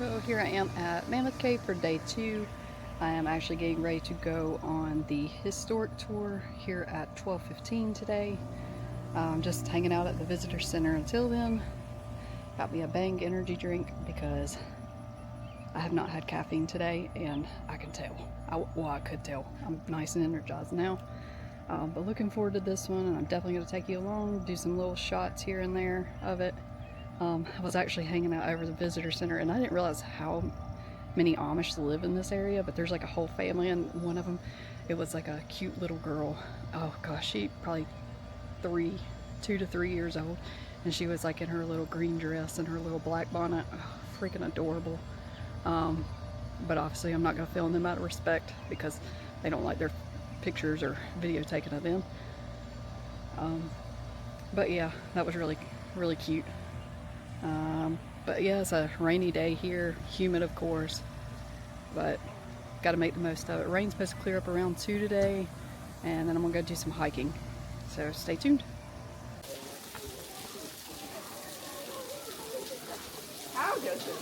So here I am at Mammoth Cave for day 2. I am actually getting ready to go on the historic tour here at 12:15 today. I'm just hanging out at the visitor center until then. Got me a Bang energy drink because I have not had caffeine today, and I can tell. I could tell. I'm nice and energized now. But looking forward to this one, and I'm definitely going to take you along, do some little shots here and there of it. I was actually hanging out over the visitor center, and I didn't realize how many Amish live in this area, but there's like a whole family, and one of them, it was like a cute little girl. Oh gosh, she probably 2 to 3 years old, and she was like in her little green dress and her little black bonnet. Oh, freaking adorable. But obviously I'm not going to film them out of respect because they don't like their pictures or video taken of them. But yeah, that was really cute. But yeah, it's a rainy day here, humid of course, but got to make the most of it. Rain's supposed to clear up around 2 today, and then I'm gonna go do some hiking, so stay tuned. How good is it?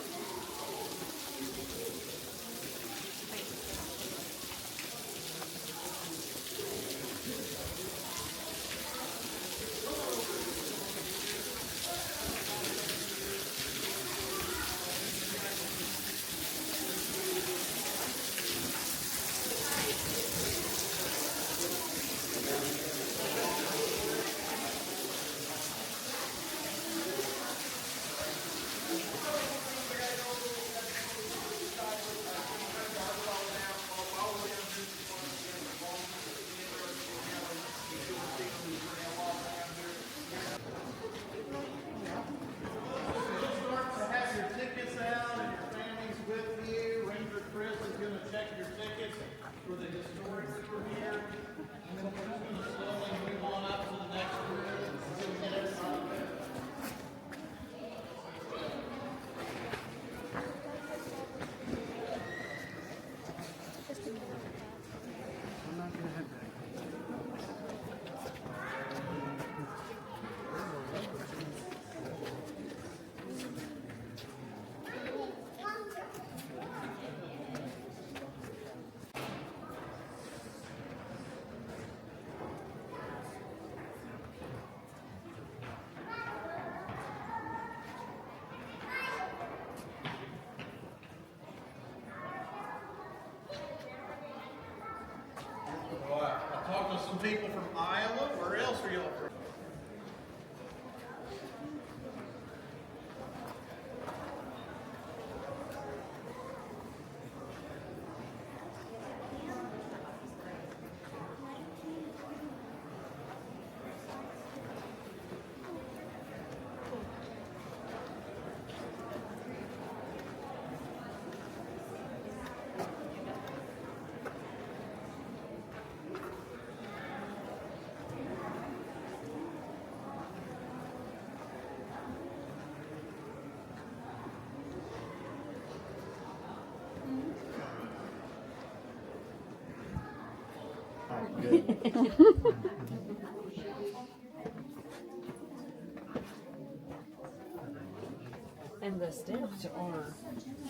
Some people from Iowa. Where else are y'all from? And the steps are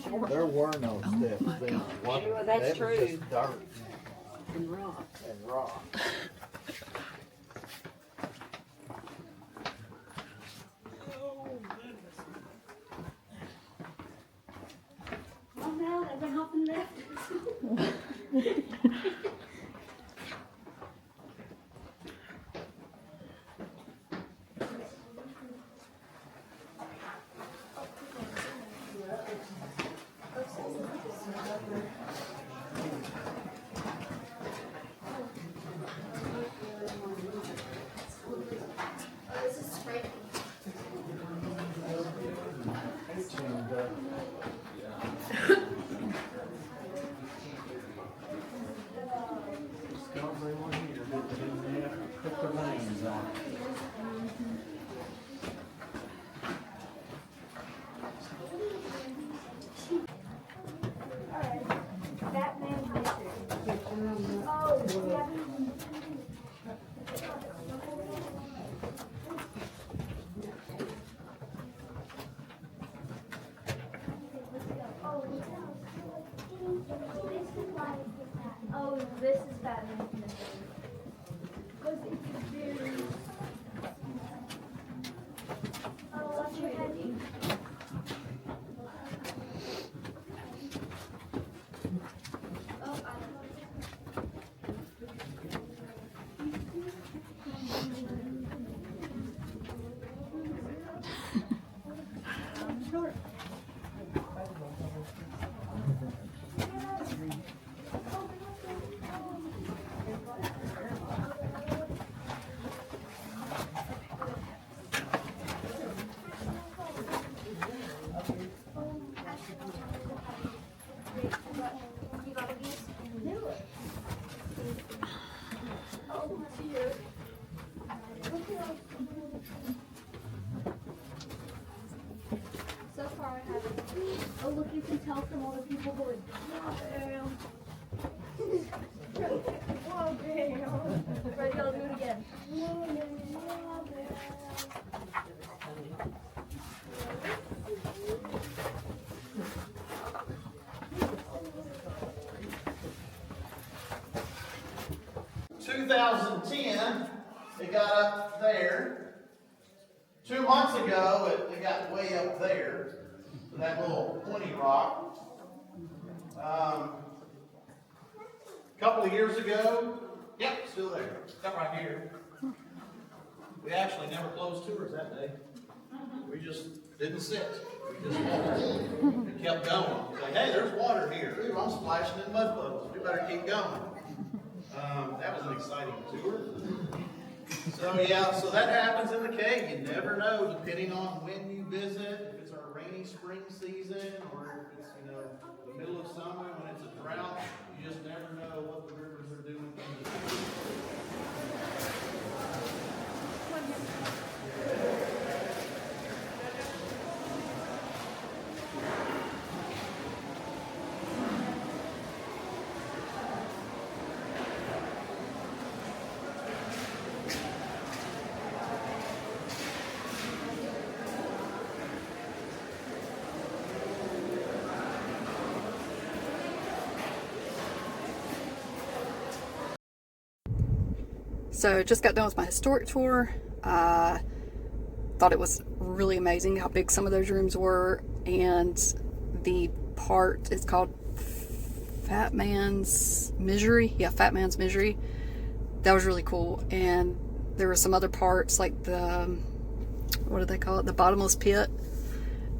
short. There were no steps then. Well, that's That was true. just dirt And rock. and rock. Oh no, they've been hopping left. Oh, this is Batman. Because it's very... Oh, what's your heading? Oh, I don't know. Sure. 2010, it got up there. 2 months ago, it got way up there, to that little pointy rock. A couple of years ago, yep, still there. Got right here. We actually never closed tours that day. We just didn't sit. We just walked. We kept going. Like, hey, there's water here. Ooh, I'm splashing in mud puddles. We better keep going. That was an exciting tour. So yeah, so that happens in the cave. You never know, depending on when you visit, if it's our rainy spring season or if it's, the middle of summer when it's a drought, you just never know what the rivers are doing. So just got done with my historic tour. Thought it was really amazing how big some of those rooms were, and the part is called Fat Man's Misery. Yeah, Fat Man's Misery. That was really cool. And there were some other parts like the, what do they call it? The bottomless pit.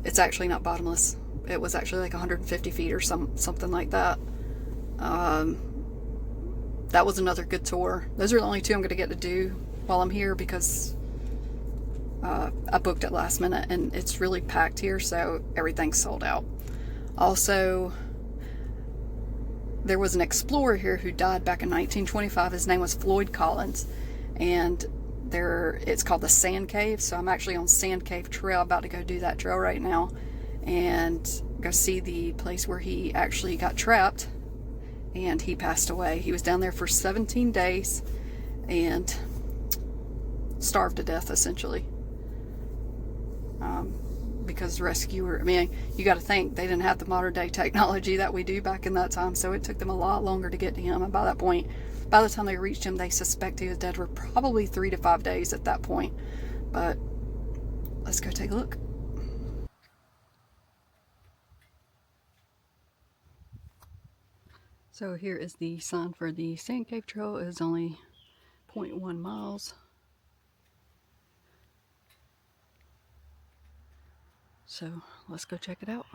It's actually not bottomless. It was actually like 150 feet or something like that. That was another good tour. Those are the only two I'm going to get to do while I'm here because I booked it last minute and it's really packed here, so everything's sold out. Also, there was an explorer here who died back in 1925. His name was Floyd Collins, and it's called the Sand Cave. So I'm actually on Sand Cave Trail, about to go do that trail right now and go see the place where he actually got trapped and he passed away. He was down there for 17 days and starved to death essentially. Because rescuer, I mean, you got to think they didn't have the modern day technology that we do back in that time, so it took them a lot longer to get to him. And by that point, by the time they reached him, they suspect he was dead for probably 3 to 5 days at that point. But let's go take a look. So here is the sign for the Sand Cave Trail. It is only 0.1 miles. So let's go check it out.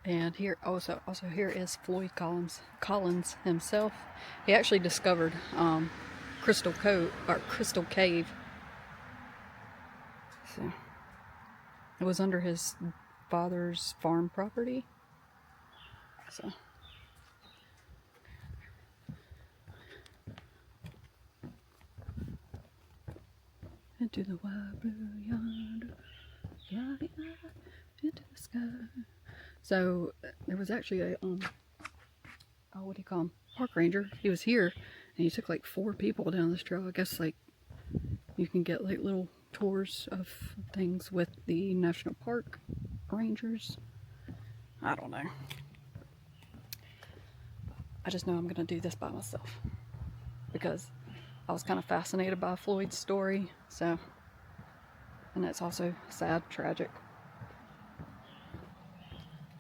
And here also here is Floyd Collins himself. He actually discovered Crystal Cave. So it was under his father's farm property. So into the wide blue yonder, fly into the sky. So there was actually a what do you call him? Park ranger. He was here and he took like 4 people down this trail. I guess like you can get like little tours of things with the national park rangers. I don't know. I just know I'm going to do this by myself because I was kind of fascinated by Floyd's story. So, and it's also sad, tragic.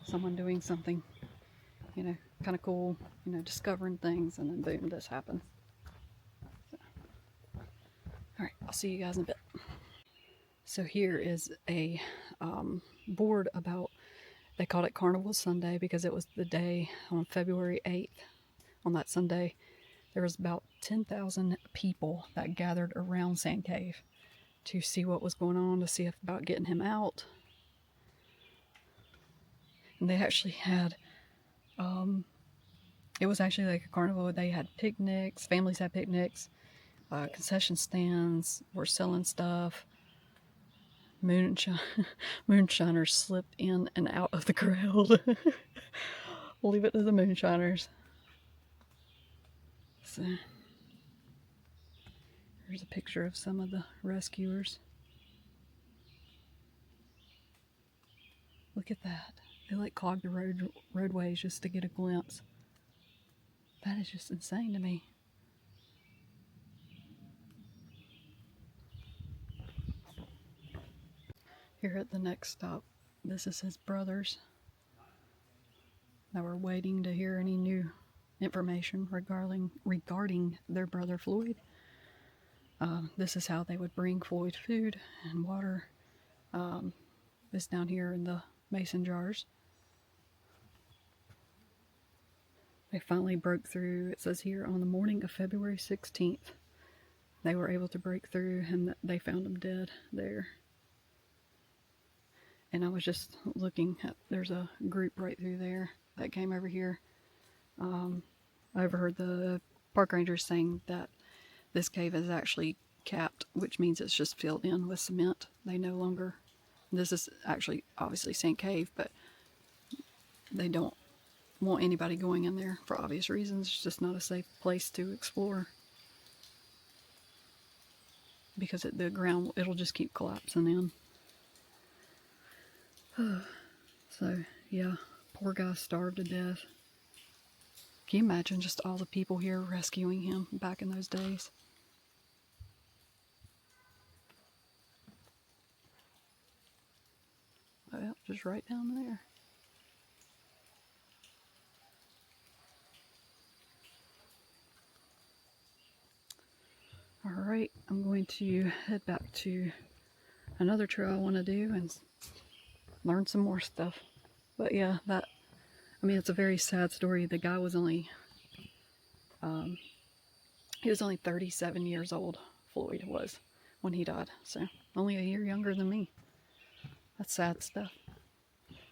Someone doing something, you know, kind of cool, you know, discovering things, and then boom, this happens. So, all right, I'll see you guys in a bit. So here is a board about, they called it Carnival Sunday because it was the day on February 8th. On that Sunday, there was about 10,000 people that gathered around Sand Cave to see what was going on, to see if about getting him out. And they actually had, it was actually like a carnival. They had picnics, families had picnics, concession stands were selling stuff. Moonshiners slipped in and out of the crowd. We'll leave it to the moonshiners. So, here's a picture of some of the rescuers. Look at that. They like clogged the roadways just to get a glimpse. That is just insane to me. Here at the next stop, this is his brothers. Now we're waiting to hear any new information regarding their brother Floyd. This is how they would bring Floyd food and water. This down here in the mason jars. They finally broke through. It says here on the morning of February 16th, they were able to break through and they found him dead there. And I was just looking at, there's a group right through there that came over here. I overheard the park rangers saying that this cave is actually capped, which means it's just filled in with cement. They no longer, this is actually obviously Sand Cave, but they don't want anybody going in there for obvious reasons. It's just not a safe place to explore because the ground, it'll just keep collapsing in. So yeah, poor guy starved to death. Can you imagine just all the people here rescuing him back in those days? Well, just right down there. Alright, I'm going to head back to another trail I want to do and learn some more stuff. But yeah, it's a very sad story. The guy was only, he was only 37 years old, Floyd was, when he died. So, only a year younger than me. That's sad stuff.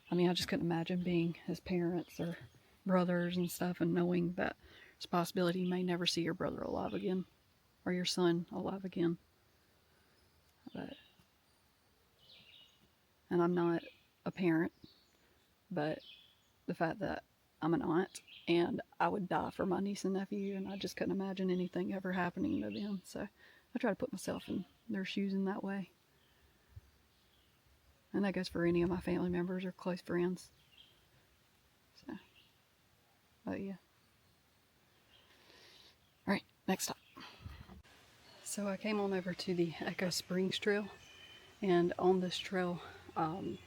I mean, I just couldn't imagine being his parents or brothers and stuff and knowing that there's a possibility you may never see your brother alive again. Or your son alive again. And I'm not a parent, but the fact that I'm an aunt and I would die for my niece and nephew, and I just couldn't imagine anything ever happening to them. So I try to put myself in their shoes in that way. And that goes for any of my family members or close friends. So, but yeah. Alright, next stop. So I came on over to the Echo Springs Trail, and on this trail, I've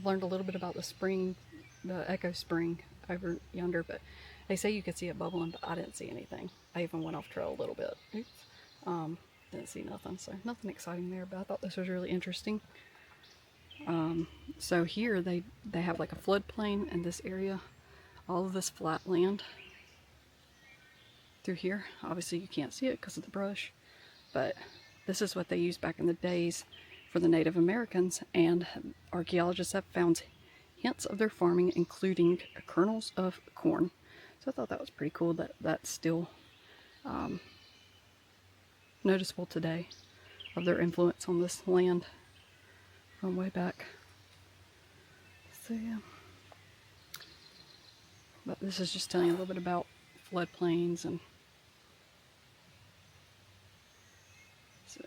learned a little bit about the Echo Spring over yonder, but they say you could see it bubbling, but I didn't see anything. I even went off trail a little bit. Oops. Didn't see nothing, so nothing exciting there, but I thought this was really interesting. So here they have like a floodplain in this area, all of this flat land through here. Obviously you can't see it because of the brush, but this is what they used back in the days for the Native Americans, and archaeologists have found hints of their farming, including kernels of corn. So I thought that was pretty cool that that's still noticeable today, of their influence on this land from way back. So yeah. But this is just telling you a little bit about floodplains and so.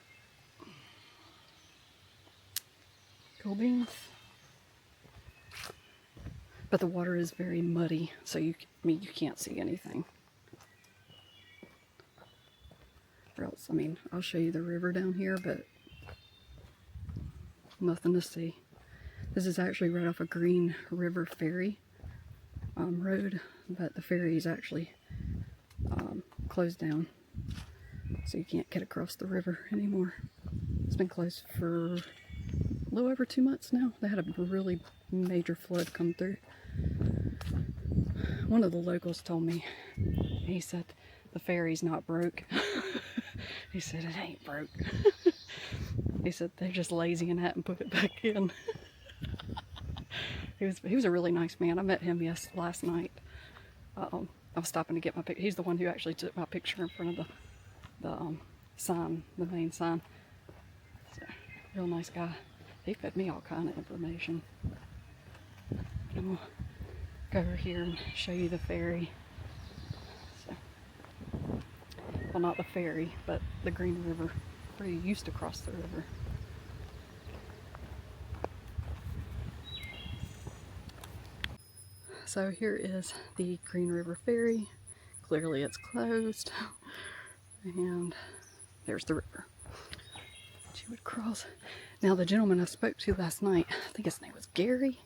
Cool beans. But the water is very muddy, so I mean, you can't see anything. Or else, I mean, I'll show you the river down here, but nothing to see. This is actually right off a Green River ferry road, but the ferry is actually closed down, so you can't get across the river anymore. It's been closed for a little over 2 months now. They had a really major flood come through. One of the locals told me, he said, the ferry's not broke. He said, it ain't broke. He said, they're just lazy and hadn't put it back in. He was a really nice man. I met him last night. I was stopping to get my picture. He's the one who actually took my picture in front of the sign, the main sign. So, real nice guy. He fed me all kind of information. I'm gonna go over here and show you the ferry. So, well, not the ferry, but the Green River, where you used to cross the river. So here is the Green River ferry. Clearly it's closed. And there's the river. She would cross. Now the gentleman I spoke to last night, I think his name was Gary.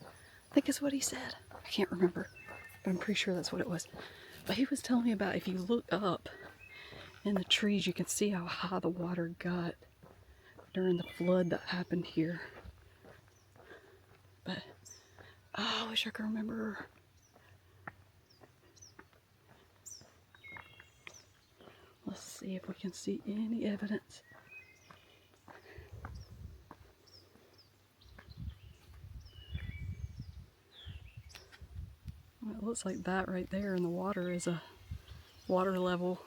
I think is what he said. I can't remember, but I'm pretty sure that's what it was. But he was telling me about if you look up in the trees, you can see how high the water got during the flood that happened here. But, oh, I wish I could remember. Let's see if we can see any evidence. Well, it looks like that right there in the water is a water level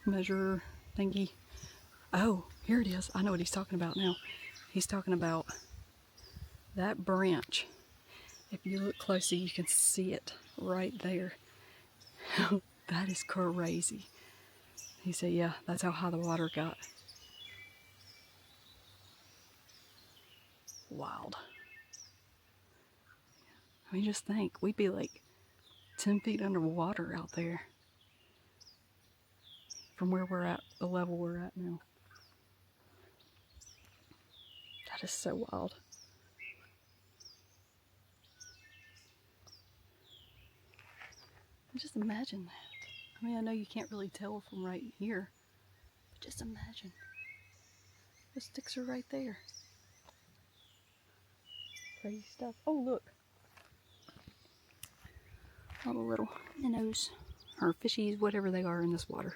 measure thingy. Oh, here it is. I know what he's talking about now. He's talking about that branch. If you look closely, you can see it right there. That is crazy. He said, yeah, that's how high the water got. Wild. I mean, just think, we'd be like 10 feet underwater out there from where we're at, the level we're at now. That is so wild. Just imagine that. I mean, I know you can't really tell from right here, but just imagine. The sticks are right there. Crazy stuff. Oh, look. All the little minnows, or fishies, whatever they are in this water.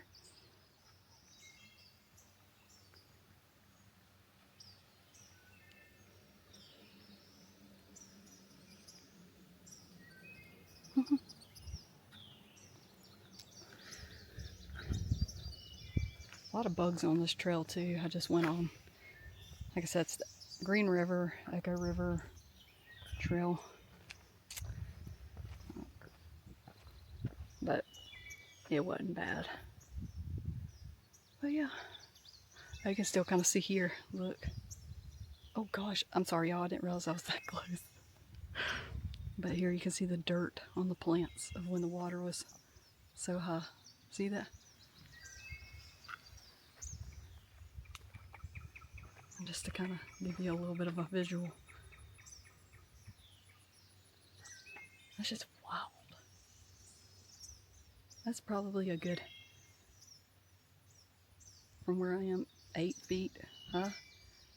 A lot of bugs on this trail too. I just went on, like I said, it's the Green River, Echo River trail. But it wasn't bad. But yeah, I can still kind of see here. Look. Oh gosh, I'm sorry y'all, I didn't realize I was that close. But here you can see the dirt on the plants of when the water was so high. See that? And just to kind of give you a little bit of a visual. That's just wild. That's probably a good, from where I am, 8 feet, huh?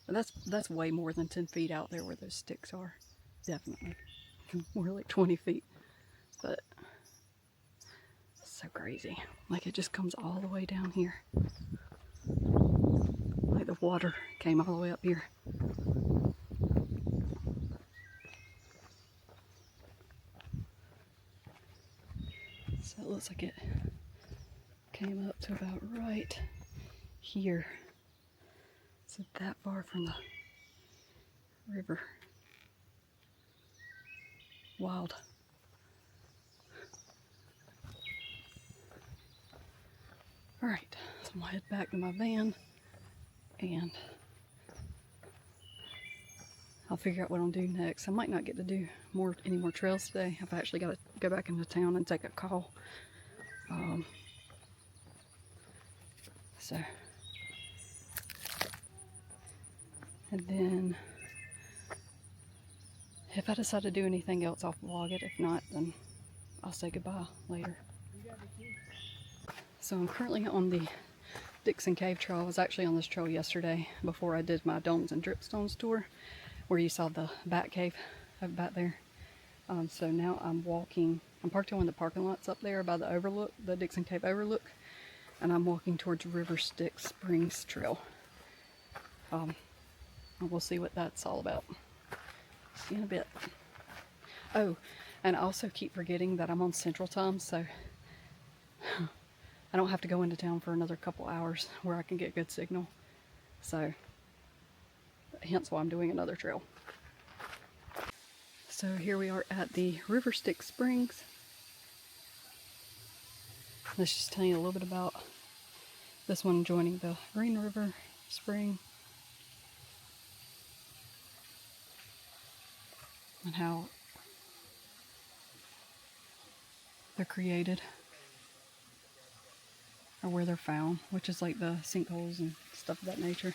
But that's way more than 10 feet out there where those sticks are. Definitely. More like 20 feet. But so crazy. Like it just comes all the way down here. Like the water came all the way up here. So it looks like it came up to about right here. So that far from the river. Wild. Alright, so I'm gonna head back to my van and I'll figure out what I'll do next. I might not get to do any more trails today. I've actually got to go back into town and take a call. So, and then if I decide to do anything else, I'll vlog it. If not, then I'll say goodbye later. So I'm currently on the Dixon Cave Trail. I was actually on this trail yesterday before I did my Domes and Dripstones tour, where you saw the bat cave up back there. So now I'm walking. I'm parked in one of the parking lots up there by the overlook, the Dixon Cave overlook, and I'm walking towards River Styx Springs Trail. And we'll see what that's all about. See you in a bit. Oh, and I also keep forgetting that I'm on Central Time, so I don't have to go into town for another couple hours where I can get good signal. So, hence why I'm doing another trail. So here we are at the River Styx Springs. Let's just tell you a little bit about this one joining the Green River Spring and how they're created, or where they're found, which is like the sinkholes and stuff of that nature.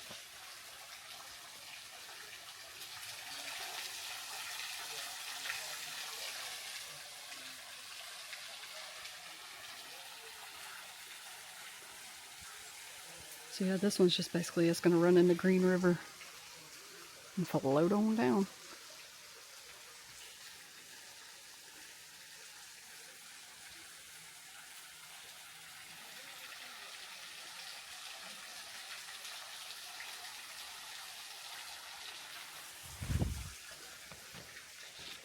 So yeah, this one's just basically, it's going to run into Green River and float on down.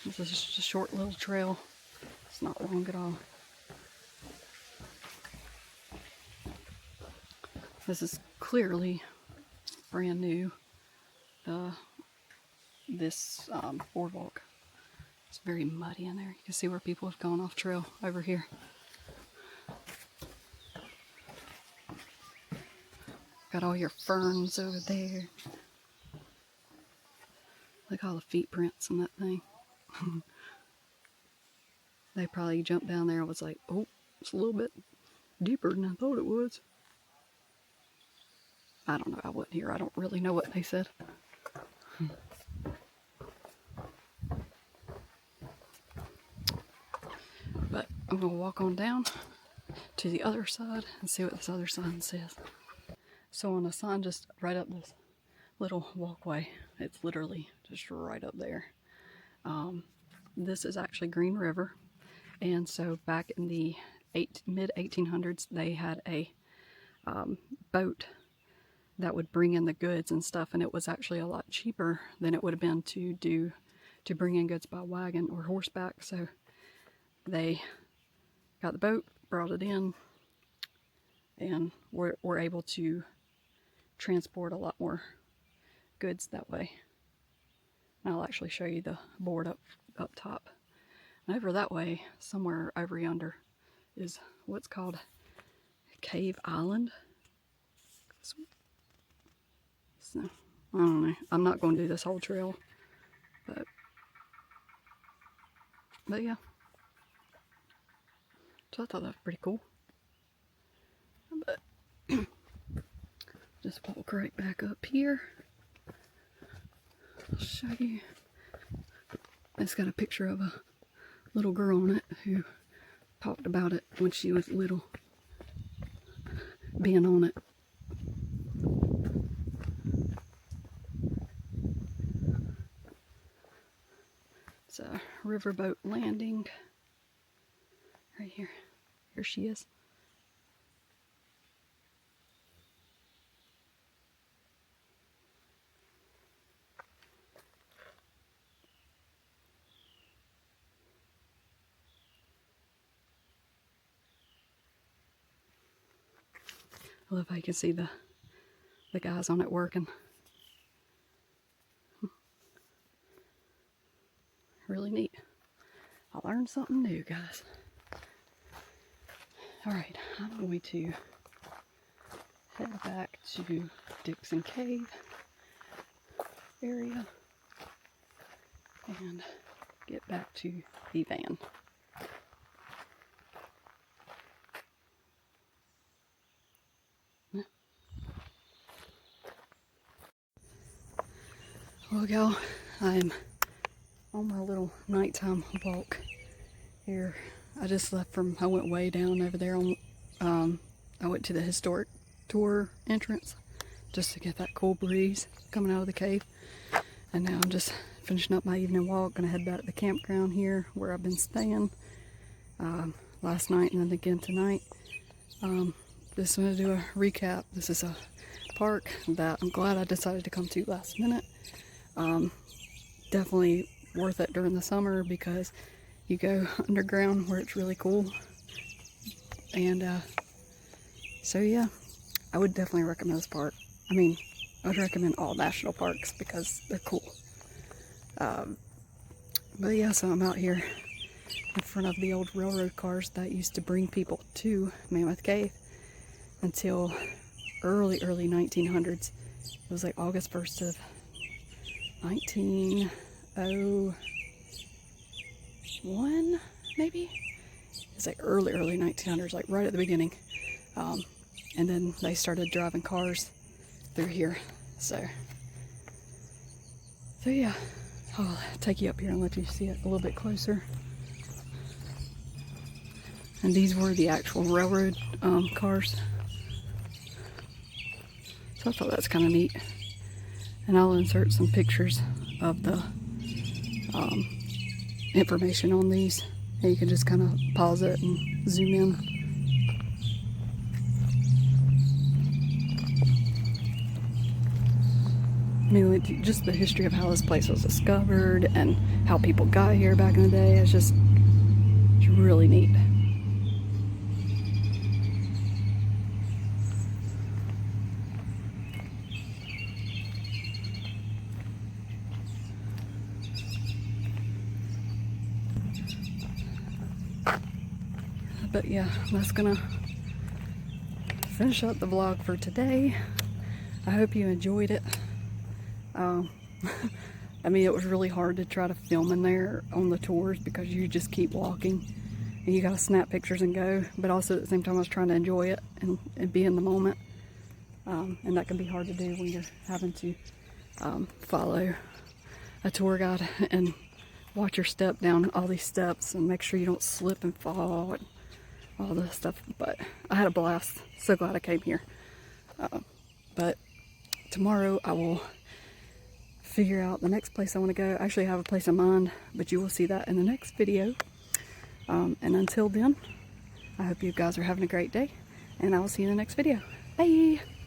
This is just a short little trail. It's not long at all. This is clearly brand new. This boardwalk. It's very muddy in there. You can see where people have gone off trail over here. Got all your ferns over there. Look at all the feet prints on that thing. They probably jumped down there and was like, oh, it's a little bit deeper than I thought it was. I don't know, I wasn't here. I don't really know what they said. But I'm going to walk on down to the other side and see what this other sign says. So on the sign just right up this little walkway, it's literally just right up there. This is actually Green River. And so back in the mid 1800s, they had a boat that would bring in the goods and stuff, and it was actually a lot cheaper than it would have been to bring in goods by wagon or horseback. So they got the boat, brought it in, and were able to transport a lot more goods that way. And I'll actually show you the board up top. And over that way, somewhere over yonder, is what's called Cave Island. So, I don't know. I'm not going to do this whole trail, but yeah. So I thought that was pretty cool. But just walk right back up here. I'll show you. It's got a picture of a little girl on it who talked about it when she was little, being on it. It's a riverboat landing right here. Here she is. I love how you can see the guys on it working. Really neat. I learned something new, guys. Alright, I'm going to head back to Dixon Cave area. and get back to the van. Well, y'all, I'm on my little nighttime walk here. I just left I went way down over there on, I went to the historic tour entrance just to get that cool breeze coming out of the cave. And now I'm just finishing up my evening walk. Gonna head back to the campground here where I've been staying last night and then again tonight. Just want to do a recap. This is a park that I'm glad I decided to come to last minute. Definitely worth it during the summer because you go underground where it's really cool. And so yeah, I would definitely recommend this park. I mean, I would recommend all national parks because they're cool. But yeah, so I'm out here in front of the old railroad cars that used to bring people to Mammoth Cave until early 1900s. It was like August 1st of 1901, maybe? It's like early 1900s, like right at the beginning. And then they started driving cars through here. So yeah, I'll take you up here and let you see it a little bit closer. And these were the actual railroad cars. So I thought that's kind of neat. And I'll insert some pictures of the information on these. And you can just kind of pause it and zoom in. I mean, like, just the history of how this place was discovered and how people got here back in the day. It's really neat. But yeah, that's gonna finish up the vlog for today. I hope you enjoyed it. I mean, it was really hard to try to film in there on the tours because you just keep walking and you gotta snap pictures and go, but also at the same time I was trying to enjoy it and be in the moment. And that can be hard to do when you're having to follow a tour guide and watch your step down all these steps and make sure you don't slip and fall and all this stuff. But I had a blast. So glad I came here. But tomorrow I will figure out the next place I want to go. I actually have a place in mind, but you will see that in the next video. And until then, I hope you guys are having a great day, and I will see you in the next video. Bye!